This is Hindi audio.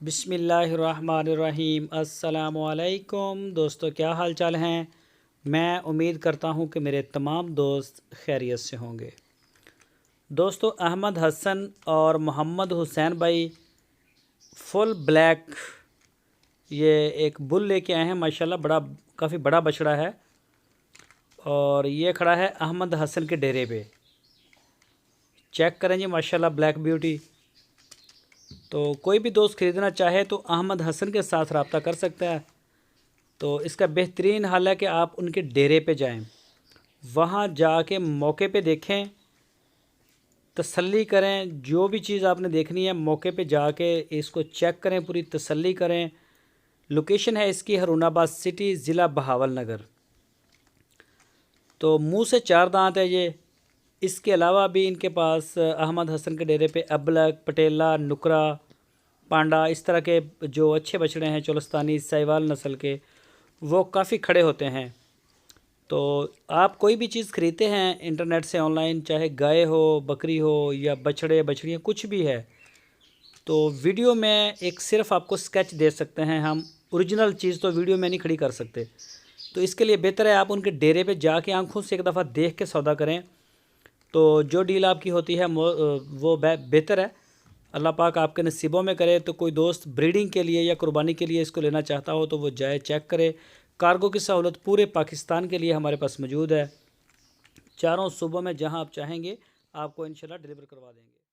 बिस्मिल्लाहिर्रहमानिर्रहीम। अस्सलामुअलैकुम दोस्तों, क्या हाल चाल हैं। मैं उम्मीद करता हूं कि मेरे तमाम दोस्त खैरियत से होंगे। दोस्तों, अहमद हसन और मोहम्मद हुसैन भाई फुल ब्लैक ये एक बुल लेके आए हैं। माशाल्लाह काफ़ी बड़ा बछड़ा है और ये खड़ा है अहमद हसन के डेरे पे। चेक करें जी, माशाल्लाह ब्लैक ब्यूटी। तो कोई भी दोस्त ख़रीदना चाहे तो अहमद हसन के साथ रब्ता कर सकता है। तो इसका बेहतरीन हाल है कि आप उनके डेरे पे जाएं, वहाँ जाके मौके पे देखें, तसल्ली करें। जो भी चीज़ आपने देखनी है मौके पे जाके इसको चेक करें, पूरी तसल्ली करें। लोकेशन है इसकी हरूनाबाद सिटी, ज़िला बहावल नगर। तो मुंह से चार दांत है ये। इसके अलावा भी इनके पास अहमद हसन के डेरे पे अबलक, पटेला, नुकरा, पांडा, इस तरह के जो अच्छे बछड़े हैं चोलस्तानी साहिवाल नस्ल के, वो काफ़ी खड़े होते हैं। तो आप कोई भी चीज़ ख़रीदते हैं इंटरनेट से ऑनलाइन, चाहे गाय हो, बकरी हो या बछड़े बछड़ियाँ कुछ भी है, तो वीडियो में एक सिर्फ आपको स्केच दे सकते हैं हम। ओरिजिनल चीज़ तो वीडियो में नहीं खड़ी कर सकते। तो इसके लिए बेहतर है आप उनके डेरे पे जाके आंखों से एक दफ़ा देख के सौदा करें। तो जो डील आपकी होती है वो बेहतर है। अल्लाह पाक आपके नसीबों में करे। तो कोई दोस्त ब्रीडिंग के लिए या कुर्बानी के लिए इसको लेना चाहता हो तो वो जाए, चेक करे। कार्गो की सहूलत पूरे पाकिस्तान के लिए हमारे पास मौजूद है। चारों सूबों में जहां आप चाहेंगे आपको इंशाल्लाह डिलीवर करवा देंगे।